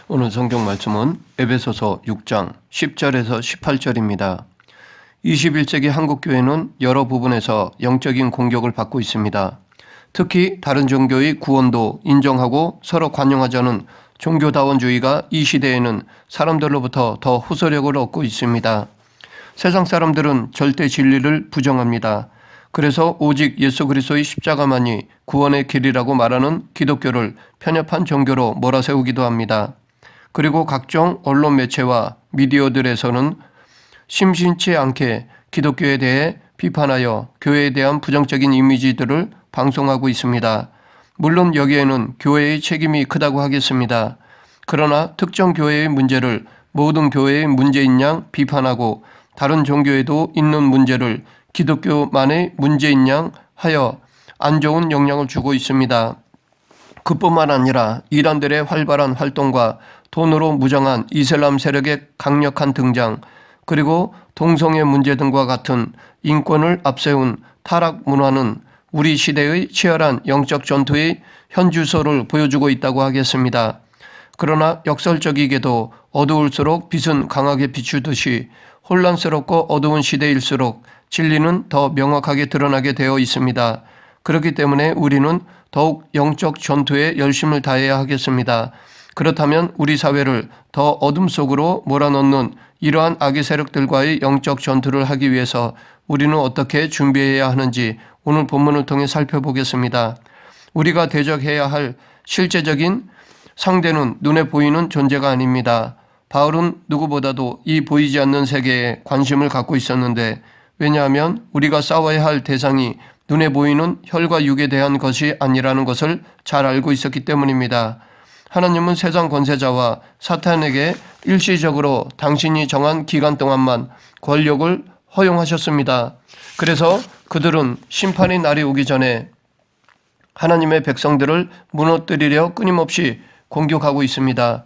오늘 성경 말씀은 에베소서 6장 10절에서 18절입니다. 21세기 한국교회는 여러 부분에서 영적인 공격을 받고 있습니다. 특히 다른 종교의 구원도 인정하고 서로 관용하자는 종교다원주의가 이 시대에는 사람들로부터 더 호소력을 얻고 있습니다. 세상 사람들은 절대 진리를 부정합니다. 그래서 오직 예수 그리스도의 십자가만이 구원의 길이라고 말하는 기독교를 편협한 종교로 몰아세우기도 합니다. 그리고 각종 언론 매체와 미디어들에서는 심심치 않게 기독교에 대해 비판하여 교회에 대한 부정적인 이미지들을 방송하고 있습니다. 물론 여기에는 교회의 책임이 크다고 하겠습니다. 그러나 특정 교회의 문제를 모든 교회의 문제인 양 비판하고 다른 종교에도 있는 문제를 기독교만의 문제인 양 하여 안 좋은 영향을 주고 있습니다. 그뿐만 아니라 이단들의 활발한 활동과 돈으로 무장한 이슬람 세력의 강력한 등장, 그리고 동성애 문제 등과 같은 인권을 앞세운 타락 문화는 우리 시대의 치열한 영적 전투의 현주소를 보여주고 있다고 하겠습니다. 그러나 역설적이게도 어두울수록 빛은 강하게 비추듯이 혼란스럽고 어두운 시대일수록 진리는 더 명확하게 드러나게 되어 있습니다. 그렇기 때문에 우리는 더욱 영적 전투에 열심을 다해야 하겠습니다. 그렇다면 우리 사회를 더 어둠 속으로 몰아넣는 이러한 악의 세력들과의 영적 전투를 하기 위해서 우리는 어떻게 준비해야 하는지 오늘 본문을 통해 살펴보겠습니다. 우리가 대적해야 할 실제적인 상대는 눈에 보이는 존재가 아닙니다. 바울은 누구보다도 이 보이지 않는 세계에 관심을 갖고 있었는데, 왜냐하면 우리가 싸워야 할 대상이 눈에 보이는 혈과 육에 대한 것이 아니라는 것을 잘 알고 있었기 때문입니다. 하나님은 세상 권세자와 사탄에게 일시적으로 당신이 정한 기간 동안만 권력을 허용하셨습니다. 그래서 그들은 심판의 날이 오기 전에 하나님의 백성들을 무너뜨리려 끊임없이 공격하고 있습니다.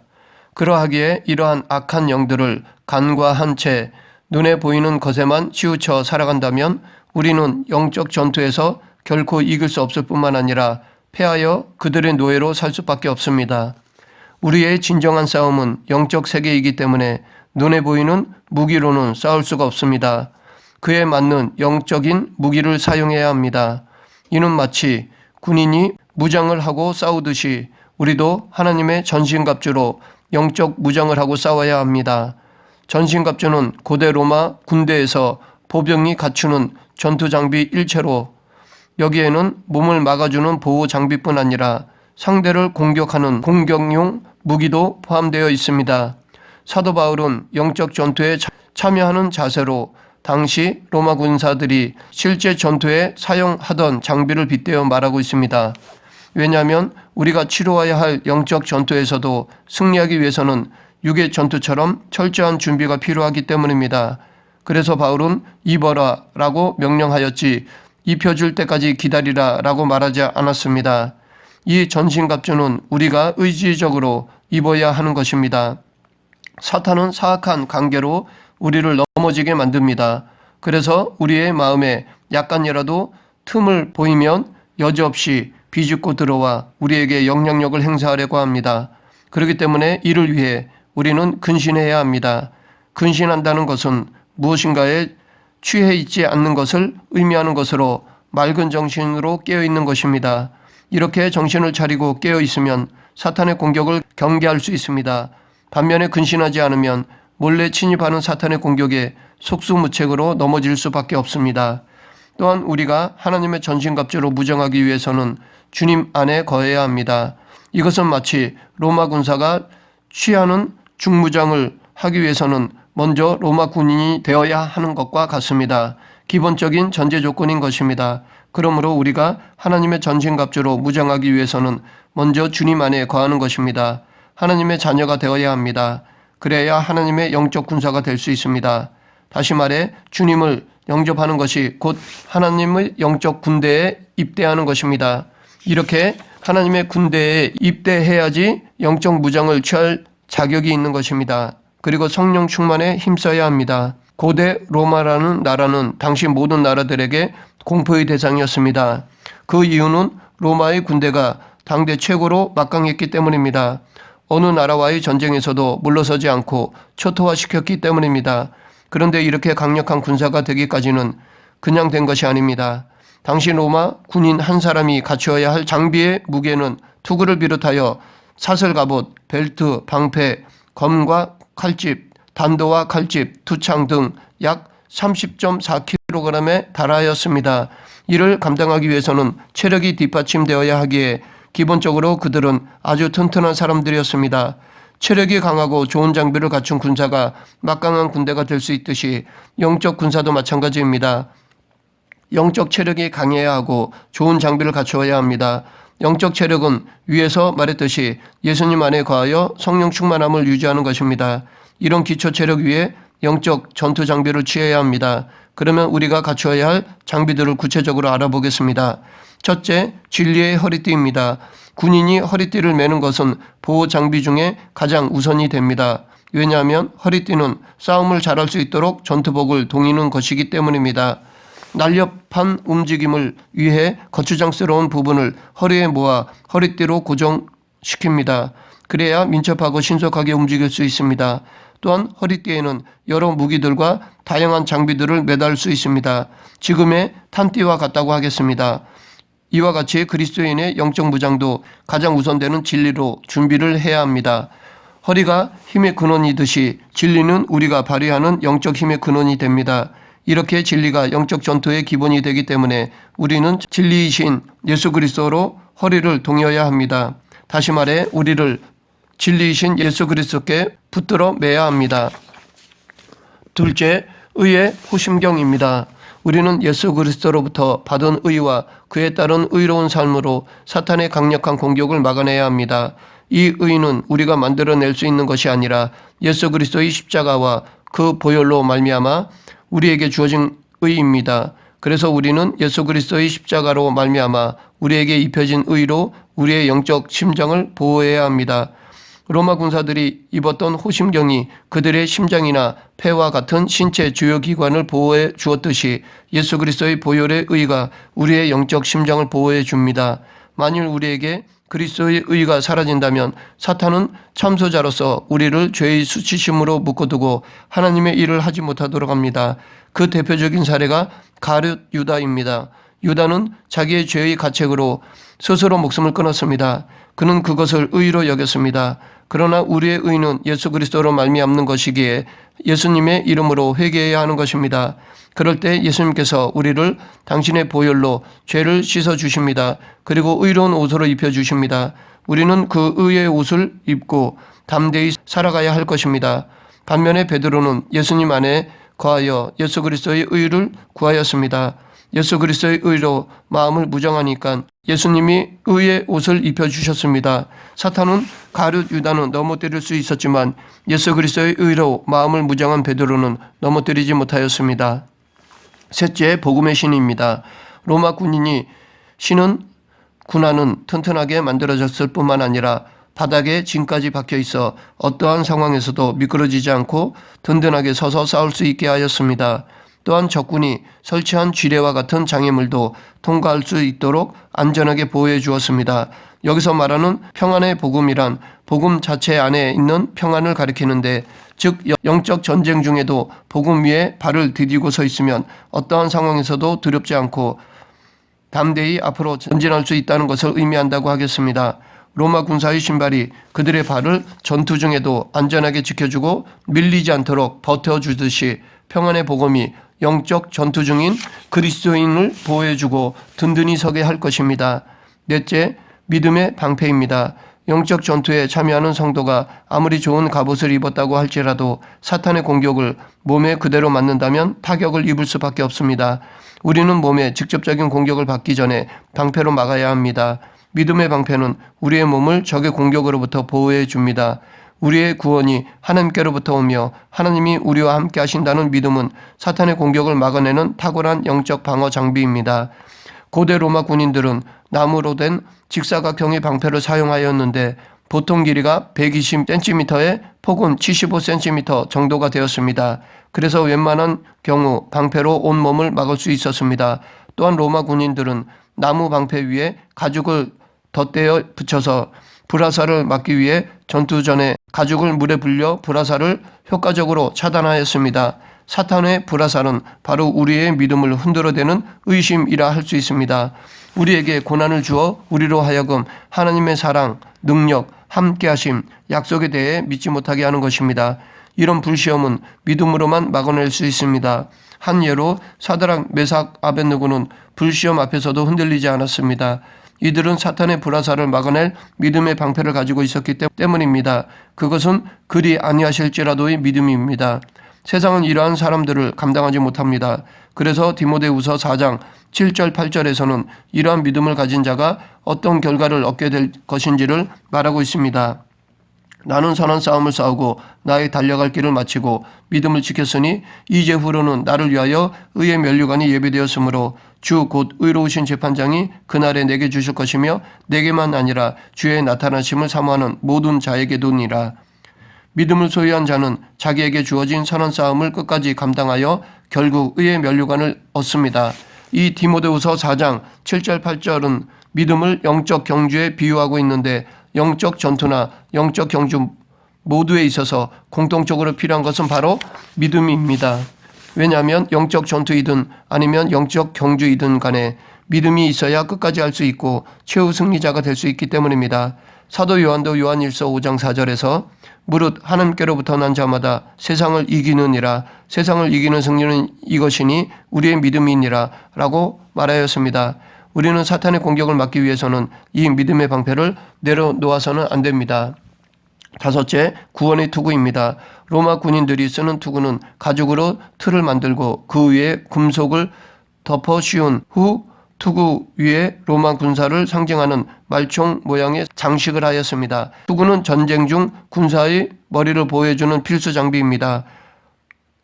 그러하기에 이러한 악한 영들을 간과한 채 눈에 보이는 것에만 치우쳐 살아간다면 우리는 영적 전투에서 결코 이길 수 없을 뿐만 아니라 패하여 그들의 노예로 살 수밖에 없습니다. 우리의 진정한 싸움은 영적 세계이기 때문에 눈에 보이는 무기로는 싸울 수가 없습니다. 그에 맞는 영적인 무기를 사용해야 합니다. 이는 마치 군인이 무장을 하고 싸우듯이 우리도 하나님의 전신갑주로 영적 무장을 하고 싸워야 합니다. 전신갑주는 고대 로마 군대에서 보병이 갖추는 전투장비 일체로 여기에는 몸을 막아주는 보호 장비뿐 아니라 상대를 공격하는 공격용 무기도 포함되어 있습니다. 사도 바울은 영적 전투에 참여하는 자세로 당시 로마 군사들이 실제 전투에 사용하던 장비를 빗대어 말하고 있습니다. 왜냐하면 우리가 치루어야 할 영적 전투에서도 승리하기 위해서는 육의 전투처럼 철저한 준비가 필요하기 때문입니다. 그래서 바울은 입어라 라고 명령하였지 입혀줄 때까지 기다리라 라고 말하지 않았습니다. 이 전신갑주는 우리가 의지적으로 입어야 하는 것입니다. 사탄은 사악한 관계로 우리를 넘어지게 만듭니다. 그래서 우리의 마음에 약간이라도 틈을 보이면 여지없이 비집고 들어와 우리에게 영향력을 행사하려고 합니다. 그렇기 때문에 이를 위해 우리는 근신해야 합니다. 근신한다는 것은 무엇인가에 취해 있지 않는 것을 의미하는 것으로 맑은 정신으로 깨어있는 것입니다. 이렇게 정신을 차리고 깨어있으면 사탄의 공격을 경계할 수 있습니다. 반면에 근신하지 않으면 몰래 침입하는 사탄의 공격에 속수무책으로 넘어질 수밖에 없습니다. 또한 우리가 하나님의 전신갑주로 무장하기 위해서는 주님 안에 거해야 합니다. 이것은 마치 로마 군사가 취하는 중무장을 하기 위해서는 먼저 로마 군인이 되어야 하는 것과 같습니다. 기본적인 전제 조건인 것입니다. 그러므로 우리가 하나님의 전신갑주로 무장하기 위해서는 먼저 주님 안에 거하는 것입니다. 하나님의 자녀가 되어야 합니다. 그래야 하나님의 영적 군사가 될 수 있습니다. 다시 말해 주님을 영접하는 것이 곧 하나님의 영적 군대에 입대하는 것입니다. 이렇게 하나님의 군대에 입대해야지 영적 무장을 취할 자격이 있는 것입니다. 그리고 성령 충만에 힘써야 합니다. 고대 로마라는 나라는 당시 모든 나라들에게 공포의 대상이었습니다. 그 이유는 로마의 군대가 당대 최고로 막강했기 때문입니다. 어느 나라와의 전쟁에서도 물러서지 않고 초토화시켰기 때문입니다. 그런데 이렇게 강력한 군사가 되기까지는 그냥 된 것이 아닙니다. 당시 로마 군인 한 사람이 갖추어야 할 장비의 무게는 투구를 비롯하여 사슬 갑옷, 벨트, 방패, 검과 칼집, 단도와 칼집, 투창 등 약 30.4kg에 달하였습니다. 이를 감당하기 위해서는 체력이 뒷받침되어야 하기에 기본적으로 그들은 아주 튼튼한 사람들이었습니다. 체력이 강하고 좋은 장비를 갖춘 군사가 막강한 군대가 될 수 있듯이 영적 군사도 마찬가지입니다. 영적 체력이 강해야 하고 좋은 장비를 갖추어야 합니다. 영적 체력은 위에서 말했듯이 예수님 안에 거하여 성령 충만함을 유지하는 것입니다. 이런 기초 체력 위에 영적 전투 장비를 취해야 합니다. 그러면 우리가 갖추어야 할 장비들을 구체적으로 알아보겠습니다. 첫째, 진리의 허리띠입니다. 군인이 허리띠를 매는 것은 보호 장비 중에 가장 우선이 됩니다. 왜냐하면 허리띠는 싸움을 잘할 수 있도록 전투복을 동이는 것이기 때문입니다. 날렵한 움직임을 위해 거추장스러운 부분을 허리에 모아 허리띠로 고정시킵니다. 그래야 민첩하고 신속하게 움직일 수 있습니다. 또한 허리띠에는 여러 무기들과 다양한 장비들을 매달 수 있습니다. 지금의 탄띠와 같다고 하겠습니다. 이와 같이 그리스도인의 영적 무장도 가장 우선되는 진리로 준비를 해야 합니다. 허리가 힘의 근원이듯이 진리는 우리가 발휘하는 영적 힘의 근원이 됩니다. 이렇게 진리가 영적 전투의 기본이 되기 때문에 우리는 진리이신 예수 그리스도로 허리를 동여야 합니다. 다시 말해 우리를 진리이신 예수 그리스도께 붙들어 매야 합니다. 둘째, 의의 호심경입니다. 우리는 예수 그리스도로부터 받은 의와 그에 따른 의로운 삶으로 사탄의 강력한 공격을 막아내야 합니다. 이 의는 우리가 만들어낼 수 있는 것이 아니라 예수 그리스도의 십자가와 그 보혈로 말미암아 우리에게 주어진 의입니다. 그래서 우리는 예수 그리스도의 십자가로 말미암아 우리에게 입혀진 의로 우리의 영적 심장을 보호해야 합니다. 로마 군사들이 입었던 호심경이 그들의 심장이나 폐와 같은 신체 주요 기관을 보호해 주었듯이 예수 그리스도의 보혈의 의가 우리의 영적 심장을 보호해 줍니다. 만일 우리에게 그리스도의 의가 사라진다면 사탄은 참소자로서 우리를 죄의 수치심으로 묶어두고 하나님의 일을 하지 못하도록 합니다. 그 대표적인 사례가 가룟 유다입니다. 유다는 자기의 죄의 가책으로 스스로 목숨을 끊었습니다. 그는 그것을 의로 여겼습니다. 그러나 우리의 의는 예수 그리스도로 말미암는 것이기에 예수님의 이름으로 회개해야 하는 것입니다. 그럴 때 예수님께서 우리를 당신의 보혈로 죄를 씻어 주십니다. 그리고 의로운 옷으로 입혀 주십니다. 우리는 그 의의 옷을 입고 담대히 살아가야 할 것입니다. 반면에 베드로는 예수님 안에 거하여 예수 그리스도의 의를 구하였습니다. 예수 그리스도의 의로 마음을 무장하니까 예수님이 의의 옷을 입혀주셨습니다. 사탄은 가룟 유다는 넘어뜨릴 수 있었지만 예수 그리스도의 의로 마음을 무장한 베드로는 넘어뜨리지 못하였습니다. 셋째, 복음의 신입니다. 로마 군인이 신은 군화는 튼튼하게 만들어졌을 뿐만 아니라 바닥에 진까지 박혀 있어 어떠한 상황에서도 미끄러지지 않고 든든하게 서서 싸울 수 있게 하였습니다. 또한 적군이 설치한 쥐레와 같은 장애물도 통과할 수 있도록 안전하게 보호해 주었습니다. 여기서 말하는 평안의 복음이란 복음 자체 안에 있는 평안을 가리키는데, 즉 영적 전쟁 중에도 복음 위에 발을 디디고 서 있으면 어떠한 상황에서도 두렵지 않고 담대히 앞으로 전진할 수 있다는 것을 의미한다고 하겠습니다. 로마 군사의 신발이 그들의 발을 전투 중에도 안전하게 지켜주고 밀리지 않도록 버텨주듯이 평안의 복음이 영적 전투 중인 그리스도인을 보호해주고 든든히 서게 할 것입니다. 넷째, 믿음의 방패입니다. 영적 전투에 참여하는 성도가 아무리 좋은 갑옷을 입었다고 할지라도 사탄의 공격을 몸에 그대로 맞는다면 타격을 입을 수밖에 없습니다. 우리는 몸에 직접적인 공격을 받기 전에 방패로 막아야 합니다. 믿음의 방패는 우리의 몸을 적의 공격으로부터 보호해 줍니다. 우리의 구원이 하나님께로부터 오며 하나님이 우리와 함께 하신다는 믿음은 사탄의 공격을 막아내는 탁월한 영적 방어 장비입니다. 고대 로마 군인들은 나무로 된 직사각형의 방패를 사용하였는데 보통 길이가 120cm에 폭은 75cm 정도가 되었습니다. 그래서 웬만한 경우 방패로 온몸을 막을 수 있었습니다. 또한 로마 군인들은 나무 방패 위에 가죽을 덧대어 붙여서 불화살을 막기 위해 전투 전에 가죽을 물에 불려 불화살을 효과적으로 차단하였습니다. 사탄의 불화살은 바로 우리의 믿음을 흔들어대는 의심이라 할 수 있습니다. 우리에게 고난을 주어 우리로 하여금 하나님의 사랑, 능력, 함께하심, 약속에 대해 믿지 못하게 하는 것입니다. 이런 불시험은 믿음으로만 막아낼 수 있습니다. 한 예로 사드락, 메삭, 아벳느고는 불시험 앞에서도 흔들리지 않았습니다. 이들은 사탄의 불화살을 막아낼 믿음의 방패를 가지고 있었기 때문입니다. 그것은 그리 아니하실지라도의 믿음입니다. 세상은 이러한 사람들을 감당하지 못합니다. 그래서 디모데후서 4장 7절 8절에서는 이러한 믿음을 가진 자가 어떤 결과를 얻게 될 것인지를 말하고 있습니다. 나는 선한 싸움을 싸우고 나의 달려갈 길을 마치고 믿음을 지켰으니 이제후로는 나를 위하여 의의 면류관이 예비되었으므로 주 곧 의로우신 재판장이 그날에 내게 주실 것이며 내게만 아니라 주의 나타나심을 사모하는 모든 자에게도니라. 믿음을 소유한 자는 자기에게 주어진 선한 싸움을 끝까지 감당하여 결국 의의 면류관을 얻습니다. 이 디모데후서 4장 7절 8절은 믿음을 영적 경주에 비유하고 있는데 영적 전투나 영적 경주 모두에 있어서 공통적으로 필요한 것은 바로 믿음입니다. 왜냐하면 영적 전투이든 아니면 영적 경주이든 간에 믿음이 있어야 끝까지 할 수 있고 최후 승리자가 될 수 있기 때문입니다. 사도 요한도 요한일서 5장 4절에서 무릇 하나님께로부터 난 자마다 세상을 이기느니라 세상을 이기는 승리는 이것이니 우리의 믿음이니라 라고 말하였습니다. 우리는 사탄의 공격을 막기 위해서는 이 믿음의 방패를 내려놓아서는 안 됩니다. 다섯째, 구원의 투구입니다. 로마 군인들이 쓰는 투구는 가죽으로 틀을 만들고 그 위에 금속을 덮어 씌운 후 투구 위에 로마 군사를 상징하는 말총 모양의 장식을 하였습니다. 투구는 전쟁 중 군사의 머리를 보호해주는 필수 장비입니다.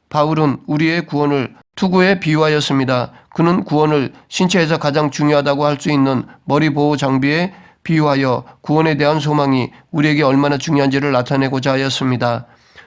바울은 우리의 구원을 투구에 비유하였습니다. 그는 구원을 신체에서 가장 중요하다고 할 수 있는 머리 보호 장비에 비유하여 구원에 대한 소망이 우리에게 얼마나 중요한지를 나타내고자 하였습니다.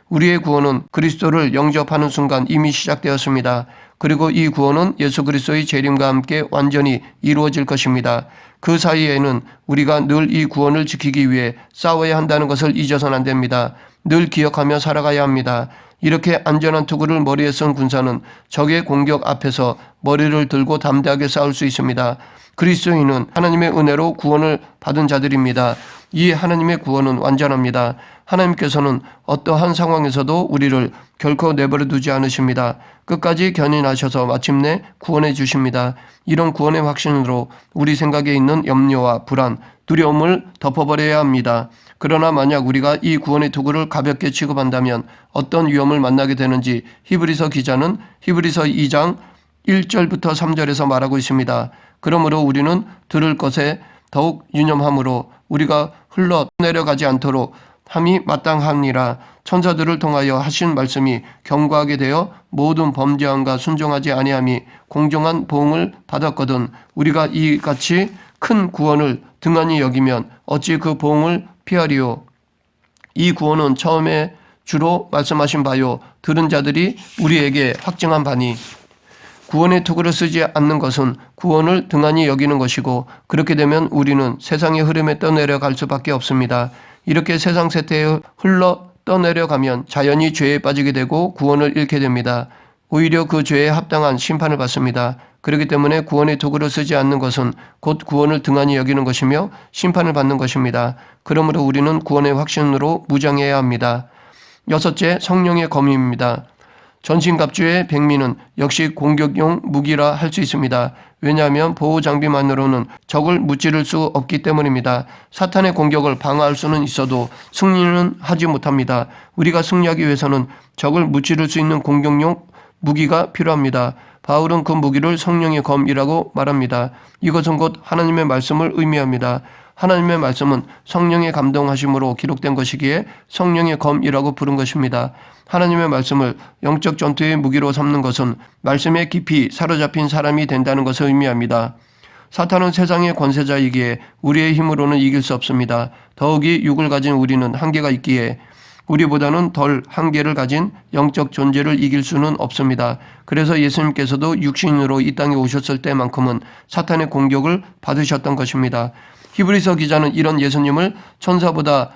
우리의 구원은 그리스도를 영접하는 순간 이미 시작되었습니다. 그리고 이 구원은 예수 그리스도의 재림과 함께 완전히 이루어질 것입니다. 그 사이에는 우리가 늘 이 구원을 지키기 위해 싸워야 한다는 것을 잊어서는 안 됩니다. 늘 기억하며 살아가야 합니다. 이렇게 안전한 투구를 머리에 쓴 군사는 적의 공격 앞에서 머리를 들고 담대하게 싸울 수 있습니다. 그리스도인은 하나님의 은혜로 구원을 받은 자들입니다. 이 하나님의 구원은 완전합니다. 하나님께서는 어떠한 상황에서도 우리를 결코 내버려 두지 않으십니다. 끝까지 견인하셔서 마침내 구원해 주십니다. 이런 구원의 확신으로 우리 생각에 있는 염려와 불안, 두려움을 덮어버려야 합니다. 그러나 만약 우리가 이 구원의 투구를 가볍게 취급한다면 어떤 위험을 만나게 되는지 히브리서 기자는 히브리서 2장 1절부터 3절에서 말하고 있습니다. 그러므로 우리는 들을 것에 더욱 유념함으로 우리가 흘러 내려가지 않도록 함이 마땅하니라. 천사들을 통하여 하신 말씀이 견고하게 되어 모든 범죄함과 순종하지 아니함이 공정한 보응을 받았거든 우리가 이같이 큰 구원을 등한히 여기면 어찌 그 보응을 피하리요. 이 구원은 처음에 주로 말씀하신 바요 들은 자들이 우리에게 확증한 바니 구원의 투구를 쓰지 않는 것은 구원을 등한히 여기는 것이고 그렇게 되면 우리는 세상의 흐름에 떠내려갈 수밖에 없습니다. 이렇게 세상 세태에 흘러 떠내려가면 자연히 죄에 빠지게 되고 구원을 잃게 됩니다. 오히려 그 죄에 합당한 심판을 받습니다. 그렇기 때문에 구원의 도구를 쓰지 않는 것은 곧 구원을 등한히 여기는 것이며 심판을 받는 것입니다. 그러므로 우리는 구원의 확신으로 무장해야 합니다. 여섯째, 성령의 검입니다. 전신갑주의 백미는 역시 공격용 무기라 할 수 있습니다. 왜냐하면 보호 장비만으로는 적을 무찌를 수 없기 때문입니다. 사탄의 공격을 방어할 수는 있어도 승리는 하지 못합니다. 우리가 승리하기 위해서는 적을 무찌를 수 있는 공격용 무기가 필요합니다. 바울은 그 무기를 성령의 검이라고 말합니다. 이것은 곧 하나님의 말씀을 의미합니다. 하나님의 말씀은 성령의 감동하심으로 기록된 것이기에 성령의 검이라고 부른 것입니다. 하나님의 말씀을 영적 전투의 무기로 삼는 것은 말씀에 깊이 사로잡힌 사람이 된다는 것을 의미합니다. 사탄은 세상의 권세자이기에 우리의 힘으로는 이길 수 없습니다. 더욱이 육을 가진 우리는 한계가 있기에 우리보다는 덜 한계를 가진 영적 존재를 이길 수는 없습니다. 그래서 예수님께서도 육신으로 이 땅에 오셨을 때만큼은 사탄의 공격을 받으셨던 것입니다. 히브리서 기자는 이런 예수님을 천사보다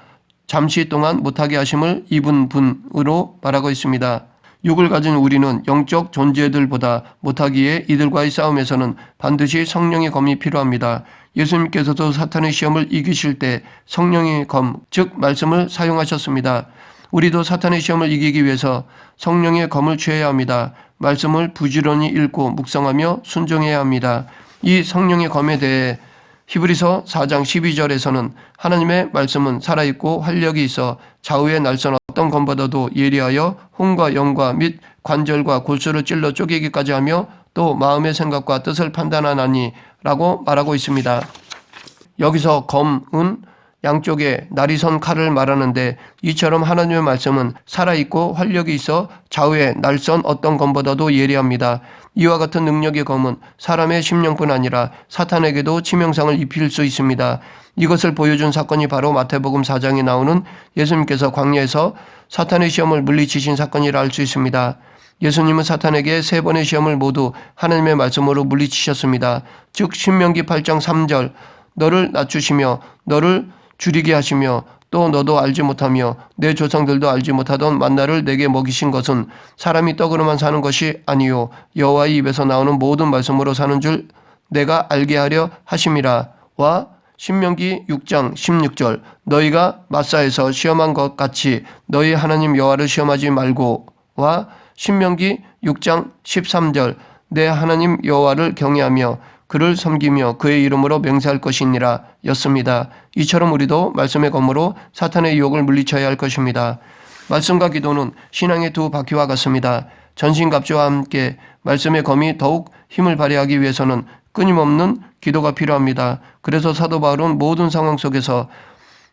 잠시 동안 못하게 하심을 입은 분으로 말하고 있습니다. 육을 가진 우리는 영적 존재들보다 못하기에 이들과의 싸움에서는 반드시 성령의 검이 필요합니다. 예수님께서도 사탄의 시험을 이기실 때 성령의 검, 즉 말씀을 사용하셨습니다. 우리도 사탄의 시험을 이기기 위해서 성령의 검을 취해야 합니다. 말씀을 부지런히 읽고 묵상하며 순종해야 합니다. 이 성령의 검에 대해 히브리서 4장 12절에서는 하나님의 말씀은 살아있고 활력이 있어 좌우의 날선 어떤 검보다도 예리하여 혼과 영과 및 관절과 골수를 찔러 쪼개기까지 하며 또 마음의 생각과 뜻을 판단하나니 라고 말하고 있습니다. 여기서 검은 양쪽에 날이 선 칼을 말하는데 이처럼 하나님의 말씀은 살아있고 활력이 있어 좌우에 날선 어떤 검보다도 예리합니다. 이와 같은 능력의 검은 사람의 심령뿐 아니라 사탄에게도 치명상을 입힐 수 있습니다. 이것을 보여준 사건이 바로 마태복음 4장에 나오는 예수님께서 광야에서 사탄의 시험을 물리치신 사건이라 할 수 있습니다. 예수님은 사탄에게 3번의 시험을 모두 하나님의 말씀으로 물리치셨습니다. 즉 신명기 8장 3절 너를 낮추시며 너를 줄이게 하시며 또 너도 알지 못하며 내 조상들도 알지 못하던 만나를 내게 먹이신 것은 사람이 떡으로만 사는 것이 아니요 여호와의 입에서 나오는 모든 말씀으로 사는 줄 내가 알게 하려 하심이라. 와 신명기 6장 16절 너희가 마사에서 시험한 것 같이 너희 하나님 여호와를 시험하지 말고. 와 신명기 6장 13절 내 하나님 여호와를 경외하며 그를 섬기며 그의 이름으로 맹세할 것이니라 였습니다. 이처럼 우리도 말씀의 검으로 사탄의 유혹을 물리쳐야 할 것입니다. 말씀과 기도는 신앙의 두 바퀴와 같습니다. 전신갑주와 함께 말씀의 검이 더욱 힘을 발휘하기 위해서는 끊임없는 기도가 필요합니다. 그래서 사도 바울은 모든 상황 속에서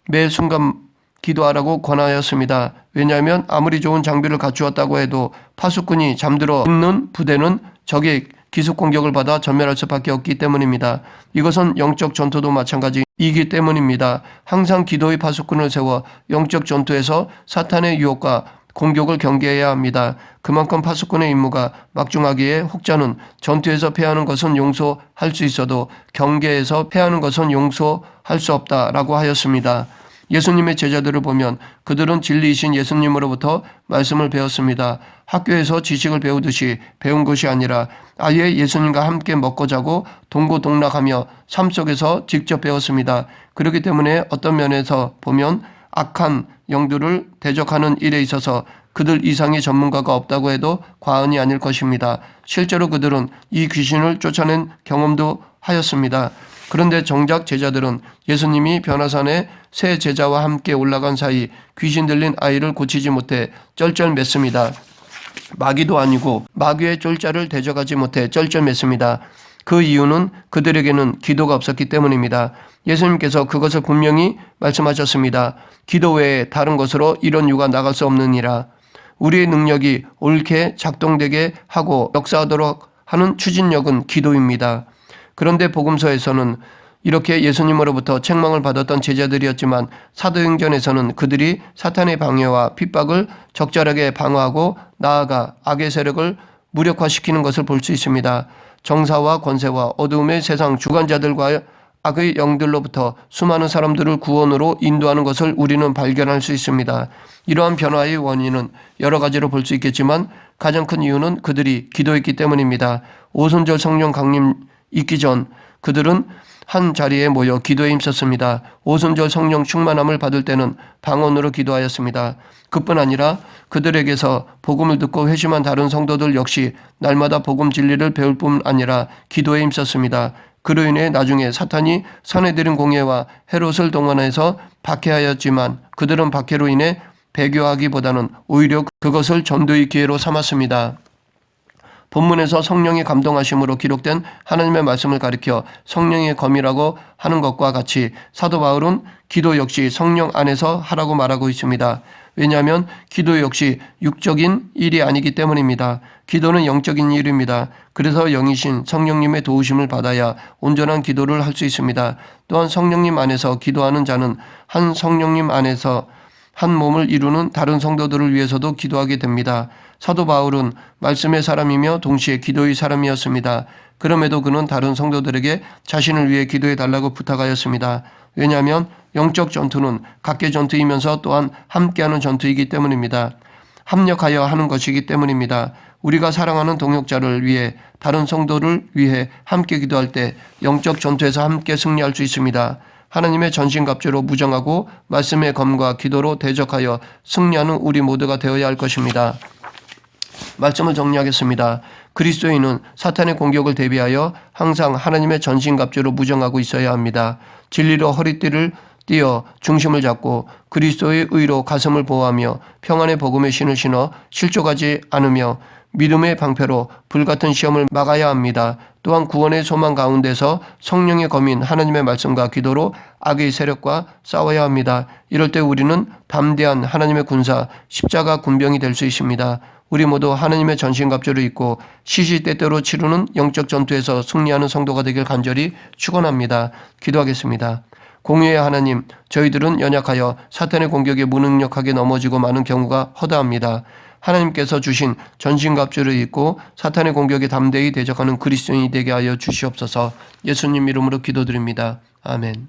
매 순간 기도하라고 권하였습니다. 왜냐하면 아무리 좋은 장비를 갖추었다고 해도 파수꾼이 잠들어 있는 부대는 적의 기습 공격을 받아 전멸할 수밖에 없기 때문입니다. 이것은 영적 전투도 마찬가지이기 때문입니다. 항상 기도의 파수꾼을 세워 영적 전투에서 사탄의 유혹과 공격을 경계해야 합니다. 그만큼 파수꾼의 임무가 막중하기에 혹자는 전투에서 패하는 것은 용서할 수 있어도 경계에서 패하는 것은 용서할 수 없다라고 하였습니다. 예수님의 제자들을 보면 그들은 진리이신 예수님으로부터 말씀을 배웠습니다. 학교에서 지식을 배우듯이 배운 것이 아니라 아예 예수님과 함께 먹고 자고 동고동락하며 삶 속에서 직접 배웠습니다. 그렇기 때문에 어떤 면에서 보면 악한 영들을 대적하는 일에 있어서 그들 이상의 전문가가 없다고 해도 과언이 아닐 것입니다. 실제로 그들은 이 귀신을 쫓아낸 경험도 하였습니다. 그런데 정작 제자들은 예수님이 변화산에 새 제자와 함께 올라간 사이 귀신 들린 아이를 고치지 못해 쩔쩔맸습니다. 마귀도 아니고 마귀의 쫄자를 대적하지 못해 쩔쩔맸습니다. 그 이유는 그들에게는 기도가 없었기 때문입니다. 예수님께서 그것을 분명히 말씀하셨습니다. 기도 외에 다른 것으로 이런 유가 나갈 수 없느니라. 우리의 능력이 옳게 작동되게 하고 역사하도록 하는 추진력은 기도입니다. 그런데 복음서에서는 이렇게 예수님으로부터 책망을 받았던 제자들이었지만 사도행전에서는 그들이 사탄의 방해와 핍박을 적절하게 방어하고 나아가 악의 세력을 무력화시키는 것을 볼 수 있습니다. 정사와 권세와 어두움의 세상 주관자들과 악의 영들로부터 수많은 사람들을 구원으로 인도하는 것을 우리는 발견할 수 있습니다. 이러한 변화의 원인은 여러 가지로 볼 수 있겠지만 가장 큰 이유는 그들이 기도했기 때문입니다. 오순절 성령 강림 있기 전 그들은 한 자리에 모여 기도에 힘썼습니다. 오순절 성령 충만함을 받을 때는 방언으로 기도하였습니다. 그뿐 아니라 그들에게서 복음을 듣고 회심한 다른 성도들 역시 날마다 복음 진리를 배울 뿐 아니라 기도에 힘썼습니다. 그로 인해 나중에 사탄이 선해드린 공예와 헤롯을 동원해서 박해하였지만 그들은 박해로 인해 배교하기보다는 오히려 그것을 전도의 기회로 삼았습니다. 본문에서 성령의 감동하심으로 기록된 하나님의 말씀을 가리켜 성령의 검이라고 하는 것과 같이 사도 바울은 기도 역시 성령 안에서 하라고 말하고 있습니다. 왜냐하면 기도 역시 육적인 일이 아니기 때문입니다. 기도는 영적인 일입니다. 그래서 영이신 성령님의 도우심을 받아야 온전한 기도를 할 수 있습니다. 또한 성령님 안에서 기도하는 자는 한 성령님 안에서 한 몸을 이루는 다른 성도들을 위해서도 기도하게 됩니다. 사도 바울은 말씀의 사람이며 동시에 기도의 사람이었습니다. 그럼에도 그는 다른 성도들에게 자신을 위해 기도해 달라고 부탁하였습니다. 왜냐하면 영적 전투는 각계 전투이면서 또한 함께하는 전투이기 때문입니다. 합력하여 하는 것이기 때문입니다. 우리가 사랑하는 동역자를 위해 다른 성도를 위해 함께 기도할 때 영적 전투에서 함께 승리할 수 있습니다. 하나님의 전신갑주로 무장하고 말씀의 검과 기도로 대적하여 승리하는 우리 모두가 되어야 할 것입니다. 말씀을 정리하겠습니다. 그리스도인은 사탄의 공격을 대비하여 항상 하나님의 전신갑주로 무장하고 있어야 합니다. 진리로 허리띠를 띄어 중심을 잡고 그리스도의 의로 가슴을 보호하며 평안의 복음의 신을 신어 실족하지 않으며 믿음의 방패로 불같은 시험을 막아야 합니다. 또한 구원의 소망 가운데서 성령의 검인 하나님의 말씀과 기도로 악의 세력과 싸워야 합니다. 이럴 때 우리는 담대한 하나님의 군사 십자가 군병이 될 수 있습니다. 우리 모두 하나님의 전신갑주를 입고 시시때때로 치르는 영적 전투에서 승리하는 성도가 되길 간절히 축원합니다. 기도하겠습니다. 공의의 하나님, 저희들은 연약하여 사탄의 공격에 무능력하게 넘어지고 많은 경우가 허다합니다. 하나님께서 주신 전신갑주를 입고 사탄의 공격에 담대히 대적하는 그리스도인이 되게 하여 주시옵소서. 예수님 이름으로 기도드립니다. 아멘.